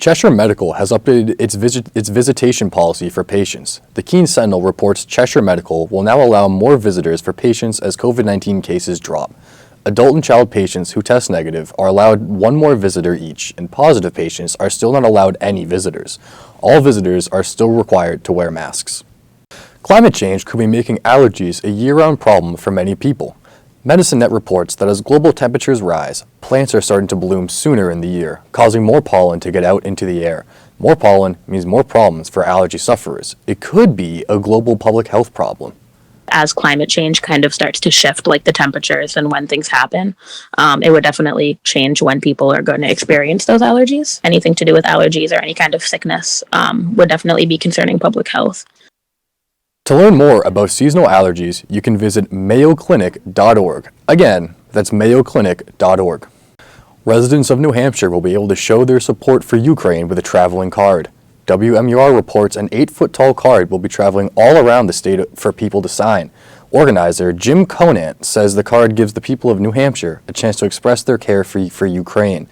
Cheshire Medical has updated its visitation policy for patients. The Keene Sentinel reports Cheshire Medical will now allow more visitors for patients as COVID-19 cases drop. Adult and child patients who test negative are allowed one more visitor each, and positive patients are still not allowed any visitors. All visitors are still required to wear masks. Climate change could be making allergies a year-round problem for many people. MedicineNet reports that as global temperatures rise, plants are starting to bloom sooner in the year, causing more pollen to get out into the air. More pollen means more problems for allergy sufferers. It could be a global public health problem. As climate change kind of starts to shift, like the temperatures and when things happen, it would definitely change when people are going to experience those allergies. Anything to do with allergies or any kind of sickness would definitely be concerning public health. To learn more about seasonal allergies, you can visit mayoclinic.org. Again, that's mayoclinic.org. Residents of New Hampshire will be able to show their support for Ukraine with a traveling card. WMUR reports an 8-foot-tall card will be traveling all around the state for people to sign. Organizer Jim Conant says the card gives the people of New Hampshire a chance to express their care for Ukraine.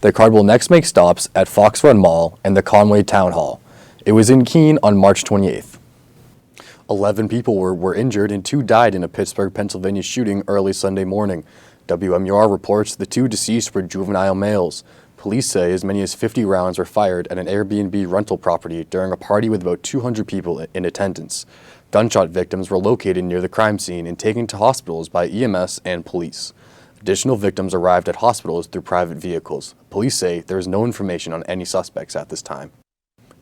The card will next make stops at Fox Run Mall and the Conway Town Hall. It was in Keene on March 28th. 11 people were injured and 2 died in a Pittsburgh, Pennsylvania shooting early Sunday morning. WMUR reports the 2 deceased were juvenile males. Police say as many as 50 rounds were fired at an Airbnb rental property during a party with about 200 people in attendance. Gunshot victims were located near the crime scene and taken to hospitals by EMS and police. Additional victims arrived at hospitals through private vehicles. Police say there is no information on any suspects at this time.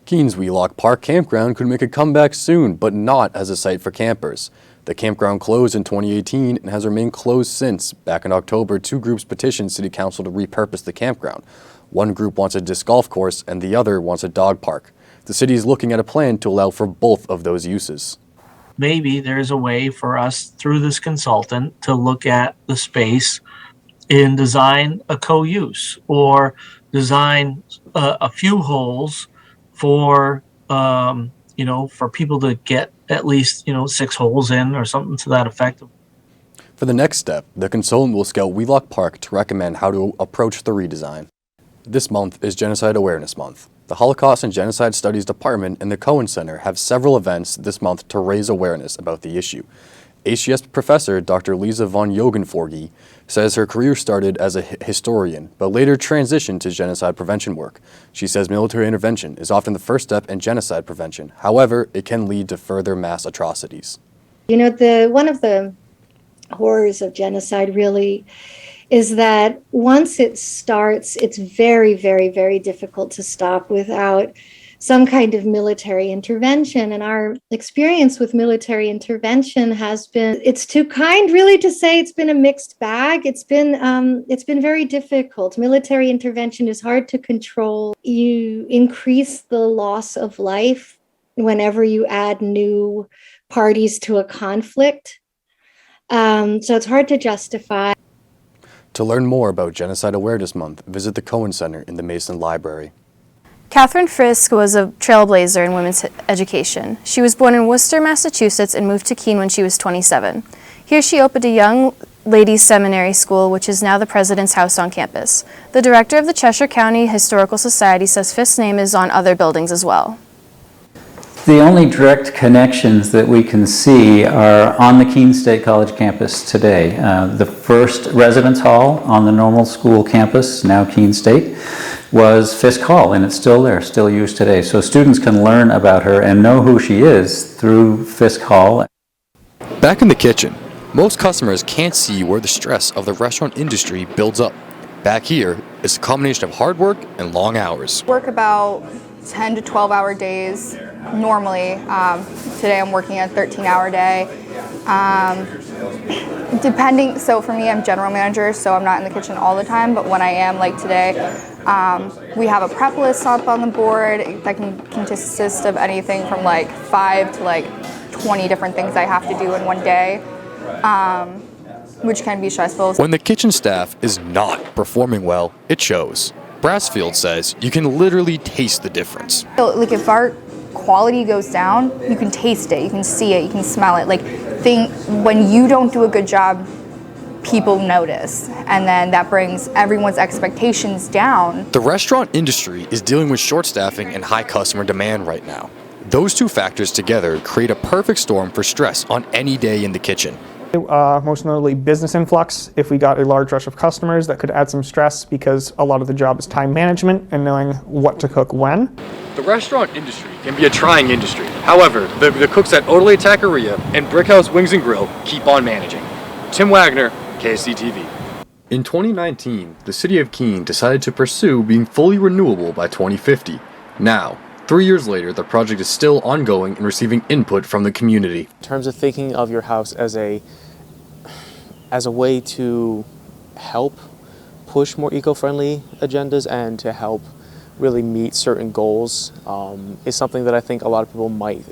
Keene's Wheelock Park Campground could make a comeback soon, but not as a site for campers. The campground closed in 2018 and has remained closed since. Back in October, 2 groups petitioned City Council to repurpose the campground. One group wants a disc golf course and the other wants a dog park. The city is looking at a plan to allow for both of those uses. Maybe there's a way for us through this consultant to look at the space and design a co-use or design a few holes for for people to get at least 6 holes in or something to that effect. For the next step, the consultant will scout Wheelock Park to recommend how to approach the redesign. This month is Genocide Awareness Month. The Holocaust and Genocide Studies Department and the Cohen Center have several events this month to raise awareness about the issue. HCS professor Dr. Lisa von Jogenforge says her career started as a historian, but later transitioned to genocide prevention work. She says military intervention is often the first step in genocide prevention. However, it can lead to further mass atrocities. One of the horrors of genocide really is that once it starts, it's very, very, very difficult to stop without some kind of military intervention. And our experience with military intervention has been, it's too kind really to say it's been a mixed bag. It's been very difficult. Military intervention is hard to control. You increase the loss of life whenever you add new parties to a conflict. So it's hard to justify. To learn more about Genocide Awareness Month, visit the Cohen Center in the Mason Library. Catherine Frisk was a trailblazer in women's education. She was born in Worcester, Massachusetts, and moved to Keene when she was 27. Here she opened a young ladies' seminary school, which is now the President's House on campus. The director of the Cheshire County Historical Society says Frisk's name is on other buildings as well. The only direct connections that we can see are on the Keene State College campus today. The first residence hall on the normal school campus, now Keene State, was Fisk Hall, and it's still there, still used today. So students can learn about her and know who she is through Fisk Hall. Back in the kitchen, most customers can't see where the stress of the restaurant industry builds up. Back here, it's a combination of hard work and long hours. Work about 10 to 12-hour days normally. Today I'm working a 13-hour day. So for me, I'm general manager, so I'm not in the kitchen all the time, but when I am, like today, we have a prep list up on the board that can consist of anything from like 5 to 20 different things I have to do in one day, which can be stressful. When the kitchen staff is not performing well, it shows. Brassfield says you can literally taste the difference. So, like if our quality goes down, you can taste it, you can see it, you can smell it. When you don't do a good job, people notice, and then that brings everyone's expectations down. The restaurant industry is dealing with short staffing and high customer demand right now. Those two factors together create a perfect storm for stress on any day in the kitchen. Most notably business influx. If we got a large rush of customers, that could add some stress because a lot of the job is time management and knowing what to cook when. The restaurant industry can be a trying industry. However, the cooks at Odelay Taqueria and Brickhouse Wings and Grill keep on managing. Tim Wagner, KSCTV. In 2019, the city of Keene decided to pursue being fully renewable by 2050. Now, 3 years later, the project is still ongoing and receiving input from the community. In terms of thinking of your house as a way to help push more eco-friendly agendas and to help really meet certain goals is something that I think a lot of people might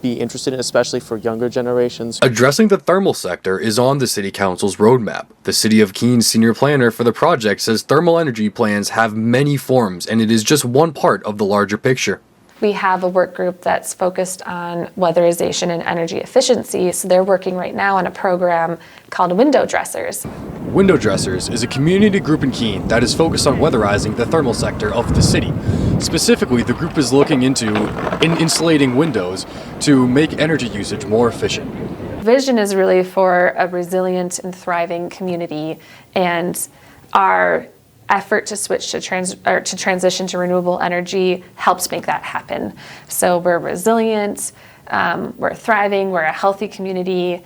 be interested in, especially for younger generations. Addressing the thermal sector is on the City Council's roadmap. The City of Keene's senior planner for the project says thermal energy plans have many forms, and it is just one part of the larger picture. We have a work group that's focused on weatherization and energy efficiency, so they're working right now on a program called Window Dressers. Window Dressers is a community group in Keene that is focused on weatherizing the thermal sector of the city. Specifically, the group is looking into insulating windows to make energy usage more efficient. Vision is really for a resilient and thriving community, and our effort to switch to transition to renewable energy helps make that happen. So we're resilient, we're thriving, we're a healthy community.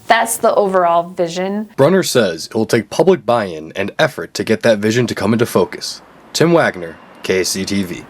That's the overall vision. Brunner says it will take public buy-in and effort to get that vision to come into focus. Tim Wagner, KSCTV.